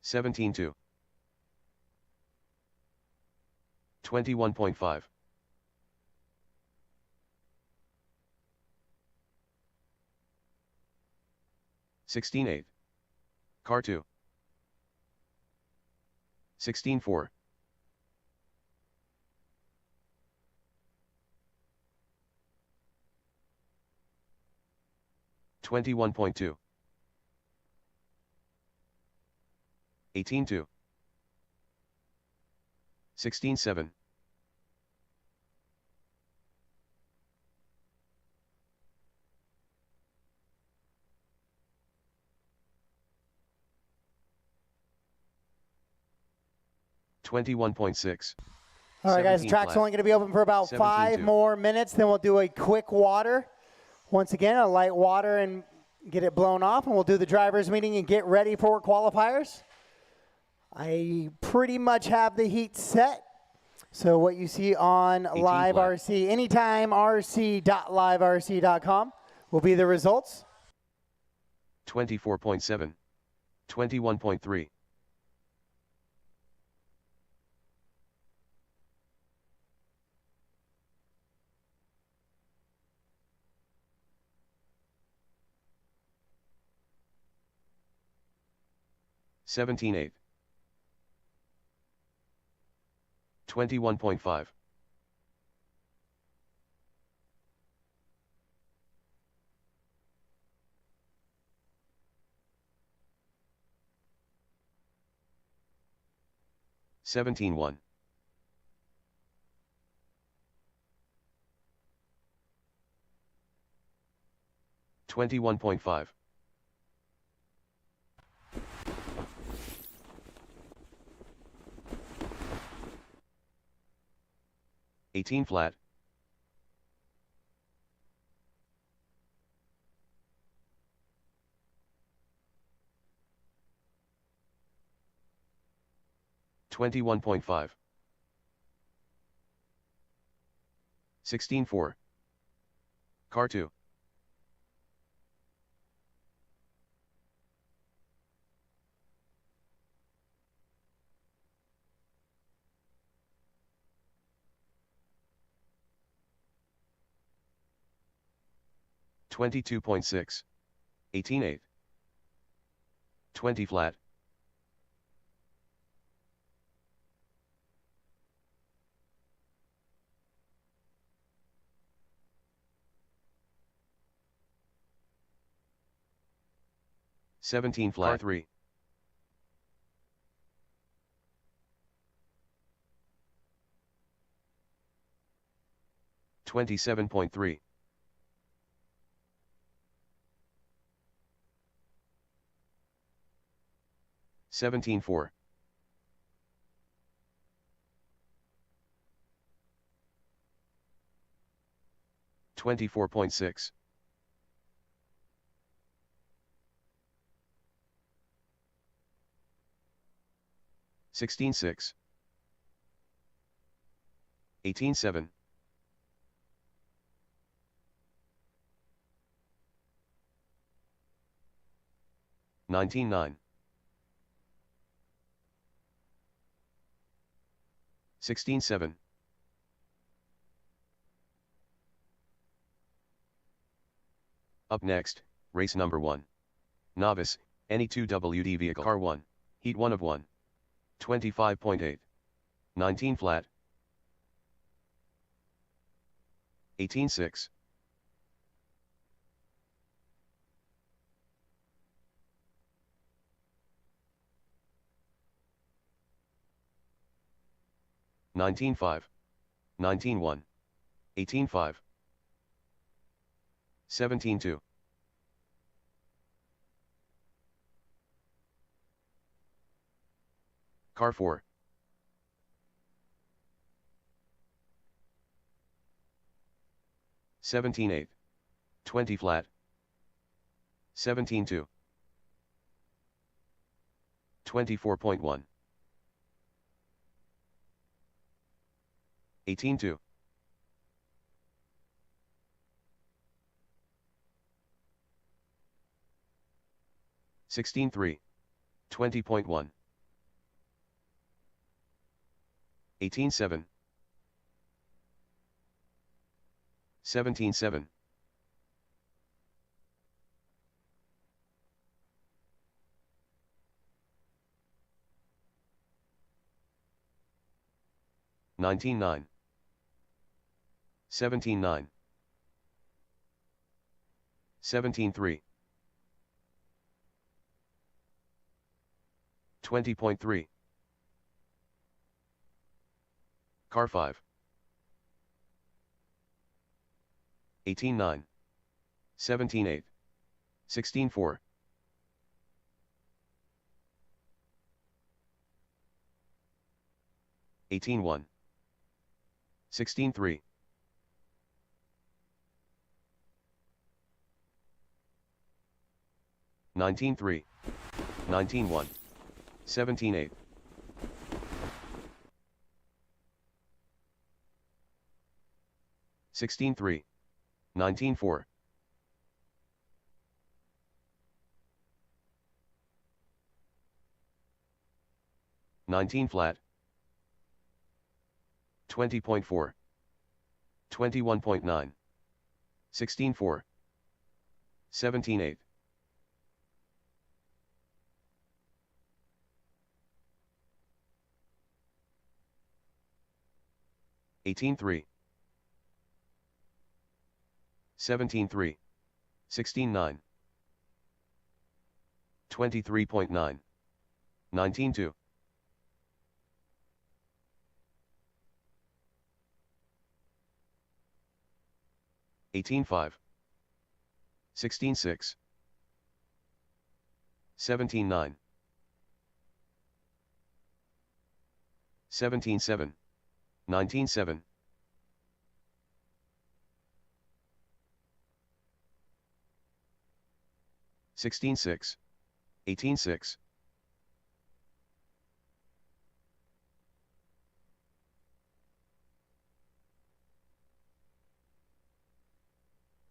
17-2. 21.5. 16-8. Car 2. 16-4. 21.2. 18-2. 16-7. 21.6. All right, guys, the 17 track's flat. only going to be open for about 5 17-2. more minutes. Then we'll do a quick water. Once again, a light water and get it blown off, and we'll do the drivers' meeting and get ready for qualifiers. I pretty much have the heat set. So what you see on Live flat. RC, anytime rc.liverc.com will be the results. 24.7. 21.3. 17-8. 21.5. 17-1. 21.5. 18 flat. 21.5. 16-4. Car 2. 22.6. 18-8. 20 flat. 17 flat. Car 3. 27.3. 17-4. 24.6. 16-6. 18-7. 19-9. 16-7. Up next, race number 1. Novice, any 2WD vehicle. Car 1, heat 1 of 1. 25.8. 19 flat. 18-6. 19-5. 19-1. 18-5. 17-2. 4. 17-8. 20 flat. 17-2. 24.1. 18-2. 16-3. 20.1. 18-7. 17-7. 19-9. 17-9. 17-3. 20.3. Car 5. 18-9. 17-8. 16-4. 18-1. 16-3. 19-3. 19-1. 17-8. 16-3. 19-4. 19 flat. 20.4. 21.9. 16-4. 17-8. 18-3. 17-3. 16-9. 23.9. 19-2. 18-5. 16-6. 17-9. 17-7. 19-7. 16-6. 18-6.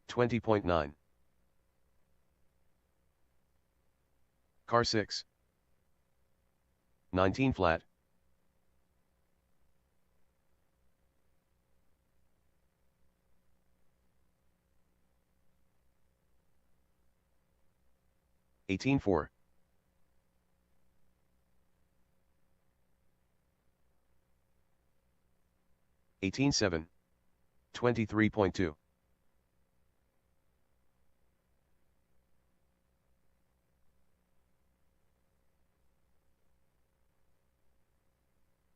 20.9. Car 6. 19 flat. 18-4. 18-7. 23.2.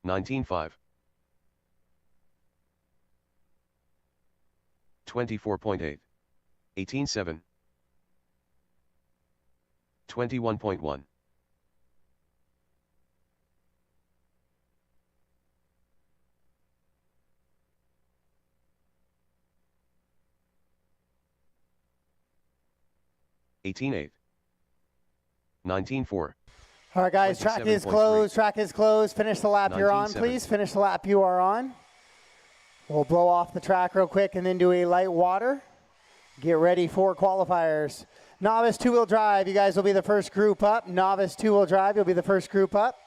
19-5. 24.8. 18-7. 21.1. 18-8. 19-4. All right, guys, track is 27.3. closed. Track is closed. Finish the lap you're on, 19-7. please. Finish the lap you are on. We'll blow off the track real quick and then do a light water. Get ready for qualifiers. Novice two-wheel drive, you guys will be the first group up. Novice two-wheel drive, you'll be the first group up.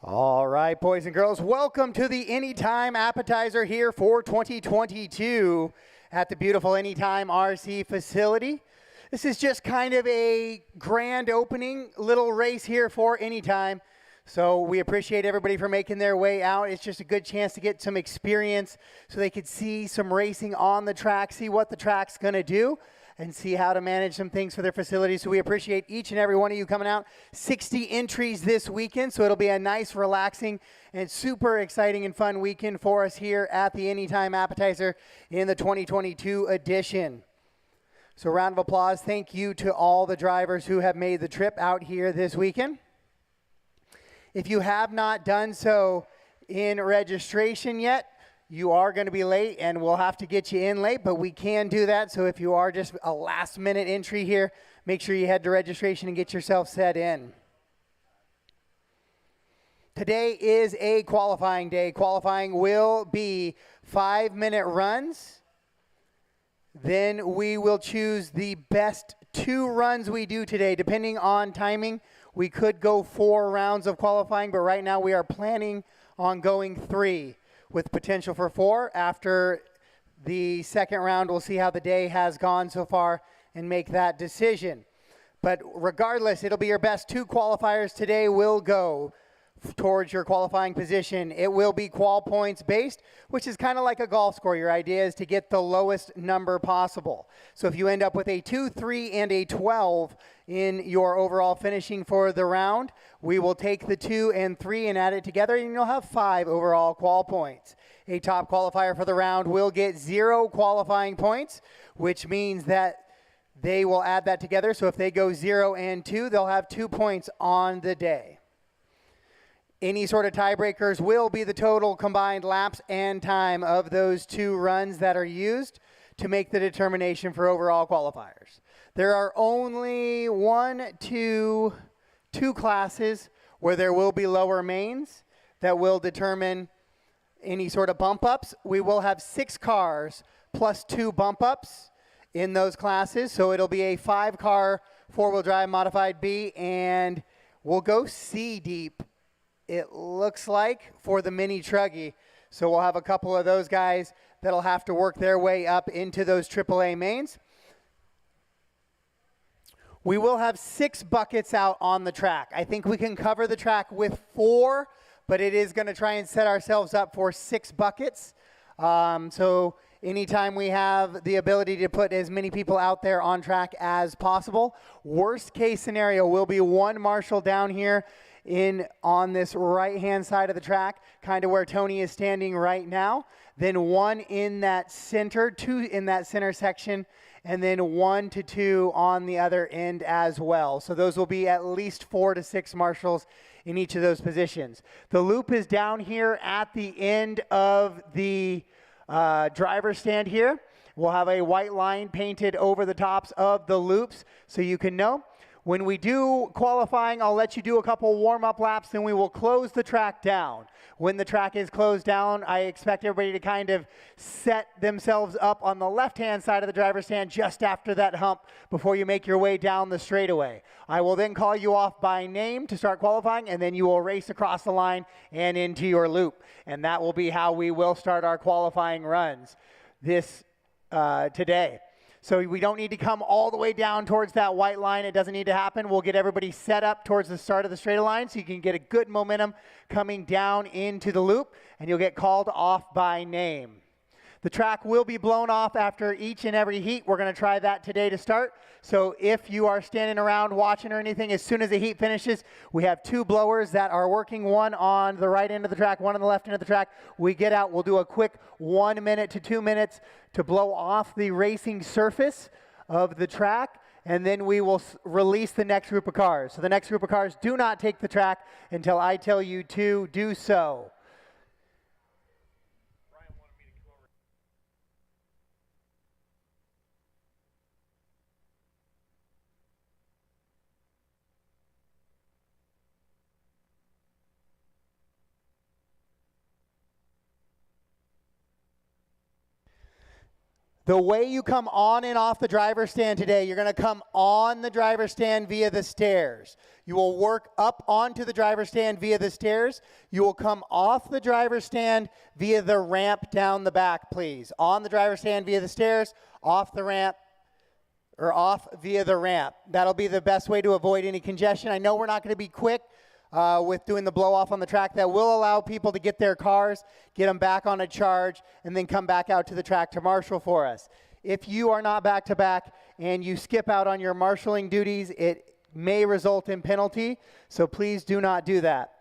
All right, boys and girls, welcome to the Anytime Appetizer here for 2022 at the beautiful Anytime RC facility. This is just kind of a grand opening little race here for Anytime. So we appreciate everybody for making their way out. It's just a good chance to get some experience so they could see some racing on the track, see what the track's going to do, and see how to manage some things for their facilities. So we appreciate each and every one of you coming out. 60 entries this weekend, so it'll be a nice, relaxing, and super exciting and fun weekend for us here at the Anytime Appetizer in the 2022 edition. So round of applause. Thank you to all the drivers who have made the trip out here this weekend. If you have not done so in registration yet, you are going to be late, and we'll have to get you in late, but we can do that. So if you are just a last-minute entry here, make sure you head to registration and get yourself set in. Today is a qualifying day. Qualifying will be 5-minute runs. Then we will choose the best 2 runs we do today. Depending on timing, we could go 4 rounds of qualifying, but right now we are planning on going 3. With potential for 4. After the second round, we'll see how the day has gone so far and make that decision. But regardless, it'll be your best 2 qualifiers today will go towards your qualifying position. It will be qual points based, which is kind of like a golf score. Your idea is to get the lowest number possible. So if you end up with a 2, 3, and a 12 in your overall finishing for the round, we will take the 2 and 3 and add it together, and you'll have 5 overall qual points. A top qualifier for the round will get 0 qualifying points, which means that they will add that together. So if they go 0 and 2, they'll have 2 points on the day. Any sort of tiebreakers will be the total combined laps and time of those 2 runs that are used to make the determination for overall qualifiers. There are only 2 classes where there will be lower mains that will determine any sort of bump ups. We will have 6 cars plus 2 bump ups in those classes. So it'll be a 5-car 4-wheel drive modified B, and we'll go C deep, it looks like, for the mini truggy. So we'll have a couple of those guys that'll have to work their way up into those AAA mains. We will have 6 buckets out on the track. I think we can cover the track with 4, but it is going to try and set ourselves up for 6 buckets. So anytime we have the ability to put as many people out there on track as possible. Worst case scenario will be 1 marshal down here on this right-hand side of the track, kind of where Tony is standing right now. Then 1 in that center, 2 in that center section, and then 1 to 2 on the other end as well. So those will be at least 4 to 6 marshals in each of those positions. The loop is down here at the end of the driver's stand here. We'll have a white line painted over the tops of the loops so you can know. When we do qualifying, I'll let you do a couple warm-up laps, then we will close the track down. When the track is closed down, I expect everybody to kind of set themselves up on the left-hand side of the driver's stand just after that hump before you make your way down the straightaway. I will then call you off by name to start qualifying, and then you will race across the line and into your loop. And that will be how we will start our qualifying runs today. So we don't need to come all the way down towards that white line. It doesn't need to happen. We'll get everybody set up towards the start of the straight line so you can get a good momentum coming down into the loop, and you'll get called off by name. The track will be blown off after each and every heat. We're going to try that today to start. So if you are standing around watching or anything, as soon as the heat finishes, we have 2 blowers that are working, 1 on the right end of the track, 1 on the left end of the track. We get out, we'll do a quick 1 minute to 2 minutes to blow off the racing surface of the track, and then we will release the next group of cars. So the next group of cars do not take the track until I tell you to do so. The way you come on and off the driver's stand today, you're going to come on the driver's stand via the stairs. You will work up onto the driver's stand via the stairs. You will come off the driver's stand via the ramp down the back, please. On the driver's stand via the stairs, off the ramp, or off via the ramp. That'll be the best way to avoid any congestion. I know we're not going to be quick with doing the blow off on the track. That will allow people to get their cars, get them back on a charge, and then come back out to the track to marshal for us. If you are not back to back and you skip out on your marshaling duties, it may result in penalty, so please do not do that.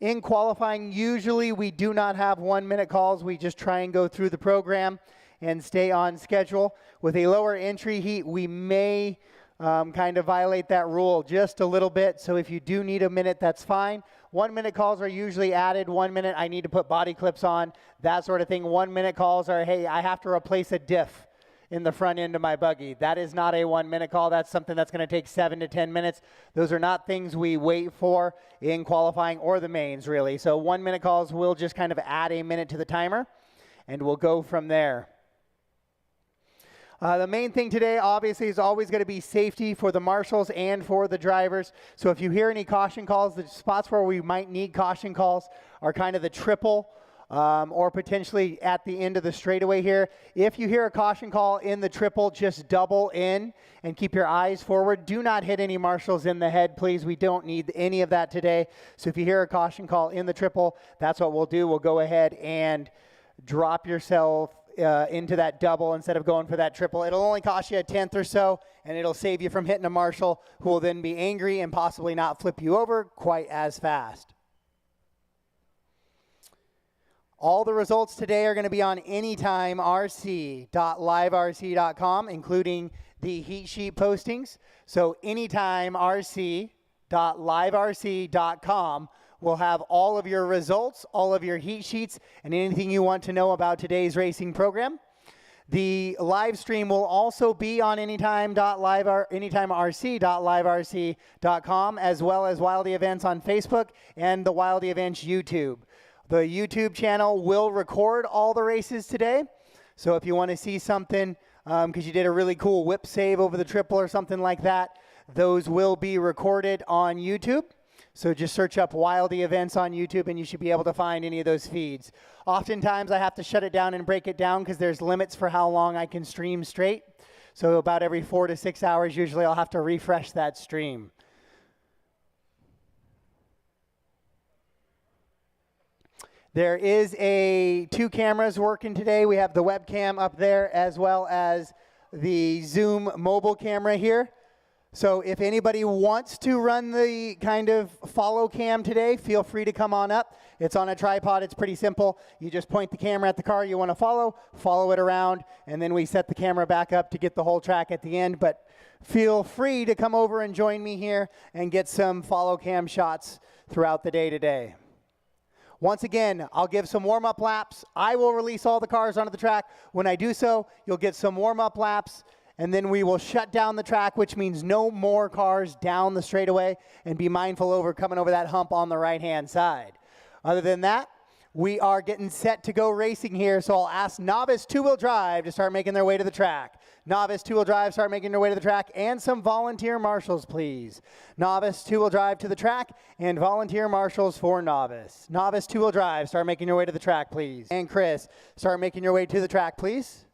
In qualifying, usually we do not have 1-minute calls. We just try and go through the program and stay on schedule. With a lower entry heat, we may kind of violate that rule just a little bit. So if you do need a minute, that's fine. 1-minute calls are usually added. 1 minute, I need to put body clips on, that sort of thing. 1-minute calls are, hey, I have to replace a diff in the front end of my buggy. That is not a 1-minute call. That's something that's going to take 7 to 10 minutes. Those are not things we wait for in qualifying or the mains, really. So 1-minute calls will just kind of add a minute to the timer, and we'll go from there. The main thing today, obviously, is always going to be safety for the marshals and for the drivers. So if you hear any caution calls, the spots where we might need caution calls are kind of the triple or potentially at the end of the straightaway here. If you hear a caution call in the triple, just double in and keep your eyes forward. Do not hit any marshals in the head, please. We don't need any of that today. So if you hear a caution call in the triple, that's what we'll do. We'll go ahead and drop yourself into that double instead of going for that triple. It'll only cost you a tenth or so, and it'll save you from hitting a marshal who will then be angry and possibly not flip you over quite as fast. All the results today are going to be on anytimerc.liverc.com, including the heat sheet postings. So anytimerc.liverc.com will have all of your results, all of your heat sheets, and anything you want to know about today's racing program. The live stream will also be on anytimerc.liverc.com, as well as Wildy Events on Facebook and the Wildy Events YouTube. The YouTube channel will record all the races today. So if you want to see something, because you did a really cool whip save over the triple or something like that, those will be recorded on YouTube. So just search up Wildy Events on YouTube and you should be able to find any of those feeds. Oftentimes I have to shut it down and break it down because there's limits for how long I can stream straight. So about every 4 to 6 hours, usually I'll have to refresh that stream. There is 2 cameras working today. We have the webcam up there as well as the Zoom mobile camera here. So if anybody wants to run the kind of follow cam today, feel free to come on up. It's on a tripod. It's pretty simple. You just point the camera at the car you want to follow it around, and then we set the camera back up to get the whole track at the end. But feel free to come over and join me here and get some follow cam shots throughout the day today. Once again, I'll give some warm-up laps. I will release all the cars onto the track. When I do so, you'll get some warm-up laps, and then we will shut down the track, which means no more cars down the straightaway, and be mindful over coming over that hump on the right-hand side. Other than that, we are getting set to go racing here, so I'll ask novice two-wheel drive to start making their way to the track. Novice two-wheel drive, start making their way to the track, and some volunteer marshals, please. Novice two-wheel drive to the track, and volunteer marshals for novice. Novice two-wheel drive, start making your way to the track, please. And Chris, start making your way to the track, please.